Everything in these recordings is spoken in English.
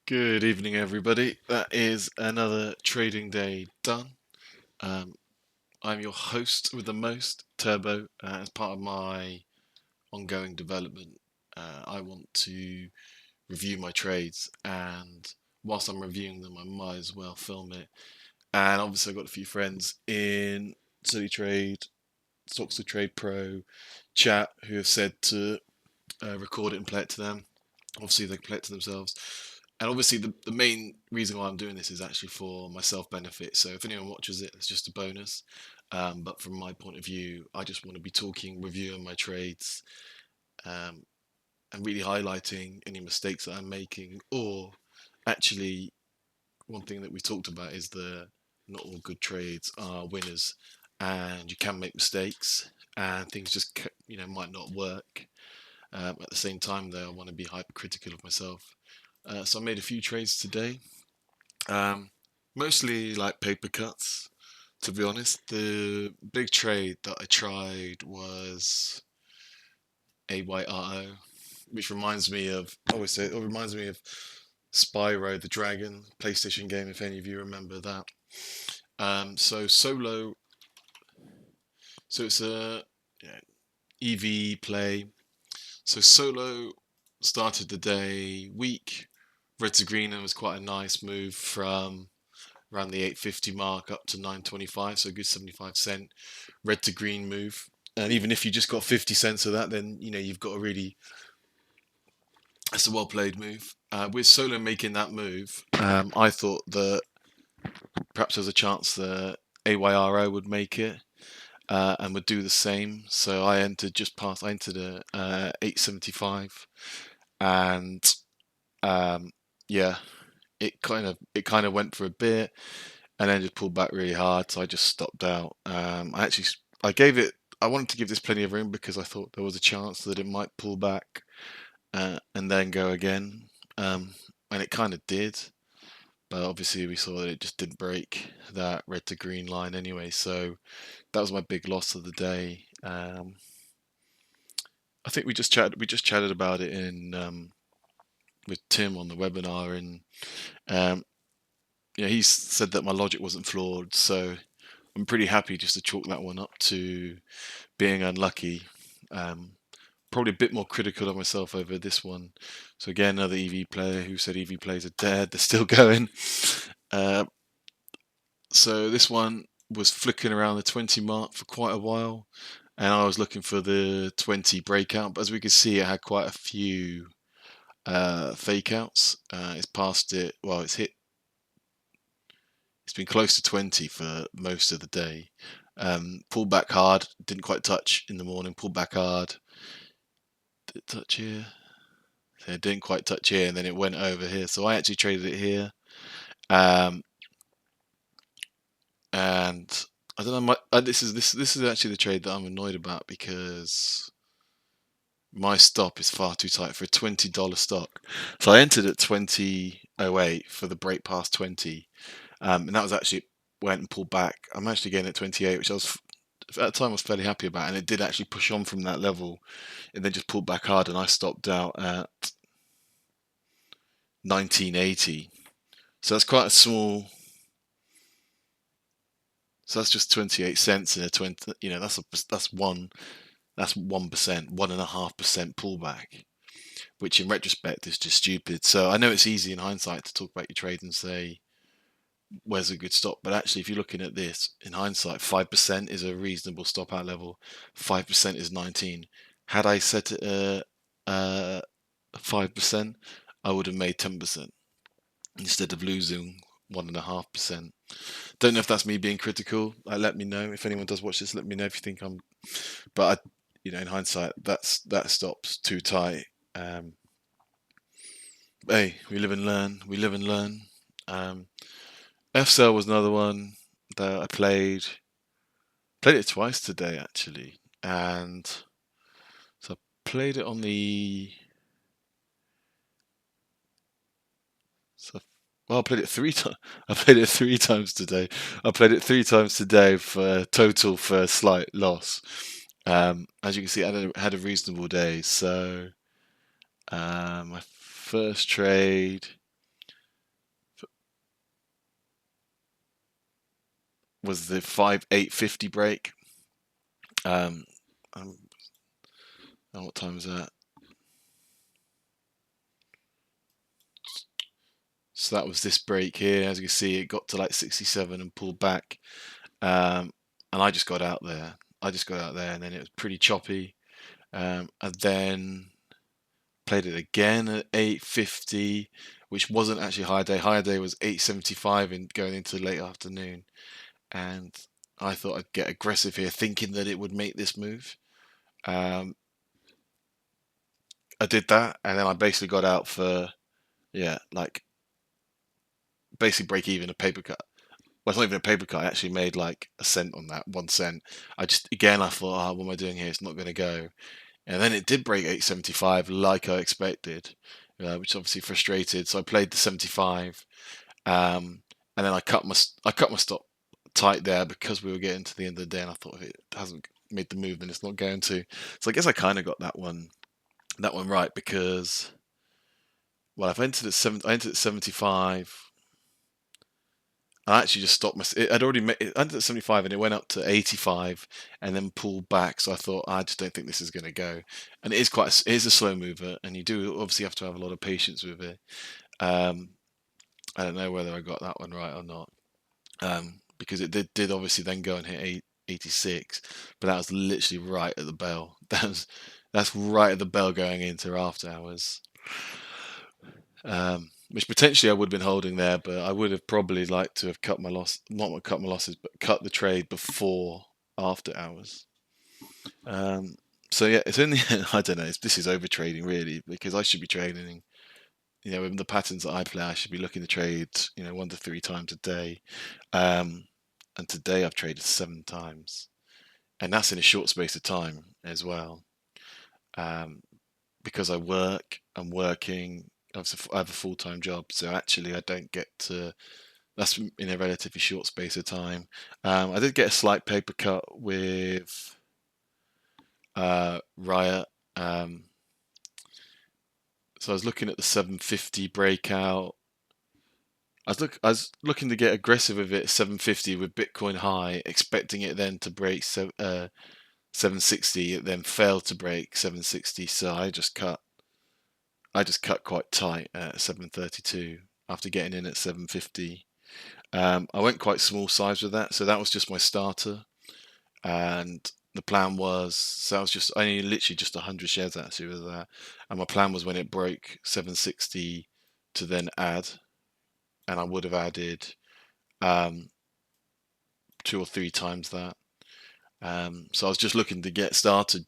Good evening, everybody. That is another trading day done. Um, I'm your host with the most, Turbo. As part of my ongoing development, I want to review my trades, and whilst I'm reviewing them, I might as well film it. And obviously, I've got a few friends in City Trade, Stocks to Trade Pro chat who have said to record it and play it to them. Obviously, they can play it to themselves. And obviously, the main reason why I'm doing this is actually for my self benefit. So if anyone watches it, it's just a bonus. But from my point of view, I just want to be talking, reviewing my trades, um, and really highlighting any mistakes that I'm making. Or actually, one thing that we talked about is the not all good trades are winners, and you can make mistakes, and things just might not work. At the same time, though, I want to be hypercritical of myself. So I made a few trades today, um, mostly like paper cuts. To be honest, the big trade that I tried was AYRO, which reminds me of I always say it reminds me of Spyro the Dragon PlayStation game. If any of you remember that, so solo, so it's a EV play. So solo started the day weak. Red to green was quite a nice move from around the 850 mark up to 925, so a good 75 cent red to green move. And even if you just got 50 cents of that, then you've got a really that's a well played move. With Solo making that move, I thought that perhaps there's a chance that AYRO would make it and would do the same. So I entered just past. I entered a 875, and um, yeah, it kind of went for a bit and then just pulled back really hard. So I just stopped out. I gave it. I wanted to give this plenty of room because I thought there was a chance that it might pull back and then go again, and it kind of did. But obviously, we saw that it just didn't break that red to green line anyway. So that was my big loss of the day. I think we just chatted. We just chatted about it in with Tim on the webinar, and um, he said that my logic wasn't flawed. So I'm pretty happy just to chalk that one up to being unlucky. Um, Probably a bit more critical of myself over this one. So again, another EV player who said EV plays are dead. They're still going. Uh, so this one was flicking around the 20 mark for quite a while, and I was looking for the 20 breakout. But as we can see, it had quite a few fake outs. It's passed it. Well, it's hit. It's been close to 20 for most of the day. Pulled back hard, didn't quite touch in the morning. Pulled back hard, did it touch here? So it didn't quite touch here, and then it went over here. So I actually traded it here, um, and I don't know. This is actually the trade that I'm annoyed about because my stop is far too tight for a $20 stock. So I entered at 20.08 for the break past 20, and that was actually went and pulled back. I'm actually getting at 28, which I was at the time I was fairly happy about, and it did actually push on from that level, and then just pulled back hard, and I stopped out at 1980. So that's quite a small. So that's just 28 cents in a 20. That's 1%, 1.5% pullback, which in retrospect is just stupid. So I know it's easy in hindsight to talk about your trade and say where's a good stop, but actually if you're looking at this in hindsight, 5% is a reasonable stop out level. 5% is 19. Had I set it at 5%, I would have made 10% instead of losing 1.5%. Don't know if that's me being critical. Let me know if anyone does watch this. Let me know if you think I'm. But in hindsight, that stops too tight. Hey, we live and learn. We live and learn. FCEL was another one that I played. Played it twice today actually, and so I played it on the. So, well, I played it three times. I played it three times today. I played it three times today for total for a slight loss. As you can see, I had a reasonable day. So my first trade, was the 5-8-50 break. Um, what time is that? So that was this break here. As you can see, it got to like 67 and pulled back. And I just got out there. And then it was pretty choppy. And then played it again at 8:50, which wasn't actually high day. High day was 8:75 in going into late afternoon. And I thought I'd get aggressive here, thinking that it would make this move. Um, I did that, and then I basically got out for, yeah, like basically break even, a paper cut. Well, it's not even a paper cut. I actually made like a cent on that, 1 cent. I just, again, I thought, what am I doing here? It's not going to go. And then it did break 8.75 like I expected, which obviously frustrated. So I played the 75, and then I cut my stop tight there because we were getting to the end of the day, and I thought if it hasn't made the move, then it's not going to. So I guess I kind of got that one right because, well, I entered at 75. I actually just stopped I'd already made it entered at 75 and it went up to 85 and then pulled back. So I thought I just don't think this is going to go. And it is a slow mover, and you do obviously have to have a lot of patience with it. Um, I don't know whether I got that one right or not, because it did obviously then go and hit 86, but that was literally right at the bell. That's right at the bell going into after hours. Which potentially I would have been holding there, but I would have probably liked to have not cut my losses, but cut the trade before after hours. So yeah, it's in the end, I don't know. This is over trading really, because I should be trading. With the patterns that I play, I should be looking to trade 1 to 3 times a day. And today I've traded 7 times, and that's in a short space of time as well. Because I'm working. I have a full-time job, so actually I don't get to. That's in a relatively short space of time. I did get a slight paper cut with RIOT. So I was looking at the 750 breakout. I was looking to get aggressive with it at 750 with Bitcoin high, expecting it then to break 760. It then failed to break 760, so I just cut quite tight at 732 after getting in at 750. I went quite small size with that, so that was just my starter. And the plan was, so I was just only literally just 100 shares actually with that. And my plan was when it broke 760 to then add, and I would have added 2 or 3 times that. So I was just looking to get started,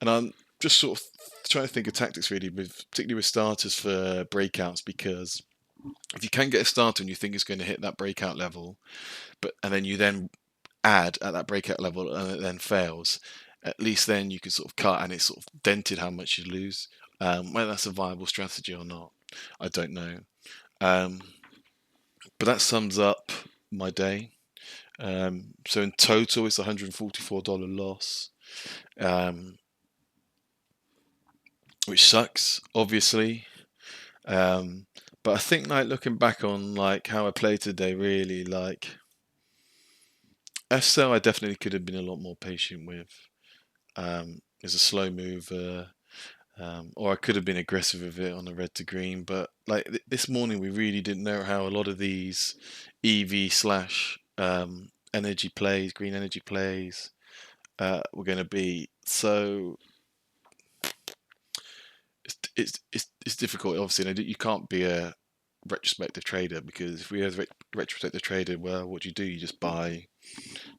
and I'm just sort of trying to think of tactics really, particularly with starters for breakouts, because if you can get a starter and you think it's going to hit that breakout level, and then you then add at that breakout level and it then fails, at least then you can sort of cut and it's sort of dented how much you lose. Whether that's a viable strategy or not, I don't know. But that sums up my day. So in total, it's $144 loss, which sucks, obviously. But I think, like, looking back on like how I played today, really, like FCEL, I definitely could have been a lot more patient with. It's a slow mover, or I could have been aggressive with it on the red to green. But like this morning, we really didn't know how a lot of these EV slash energy plays, green energy plays, were going to be. So it's difficult, obviously. And you can't be a retrospective trader, because if we have a retrospective trader, well, what do? You just buy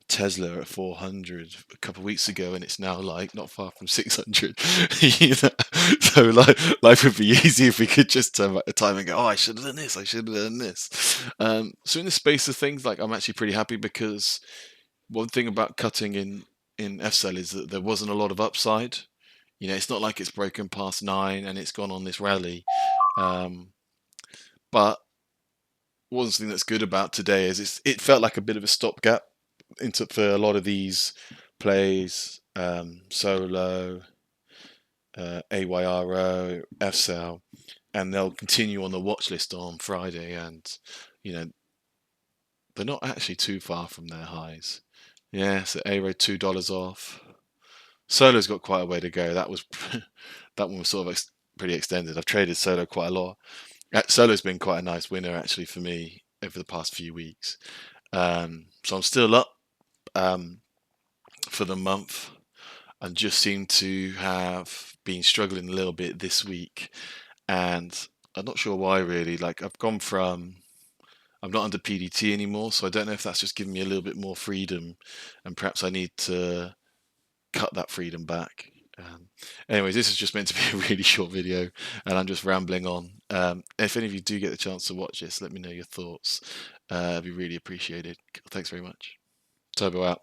Tesla at 400 a couple of weeks ago, and it's now like not far from 600. So like life would be easy if we could just turn back the time and go, oh, I should have done this, I should have done this. So in the space of things, like, I'm actually pretty happy, because one thing about cutting in FCEL is that there wasn't a lot of upside. It's not like it's broken past 9 and it's gone on this rally. But one thing that's good about today is it felt like a bit of a stopgap for a lot of these plays, Solo, AYRO, FCEL, and they'll continue on the watch list on Friday. And you know they're not actually too far from their highs. Yeah, so AYRO $2 off. Solo's got quite a way to go. That was that one was sort of pretty extended. I've traded Solo quite a lot. Solo's been quite a nice winner actually for me over the past few weeks. So I'm still up for the month, and just seem to have been struggling a little bit this week. And I'm not sure why really. Like I'm not under PDT anymore, so I don't know if that's just giving me a little bit more freedom, and perhaps I need to cut that freedom back. Anyways, this is just meant to be a really short video, and I'm just rambling on. If any of you do get the chance to watch this, let me know your thoughts. It'd be really appreciated. Thanks very much. Turbo out.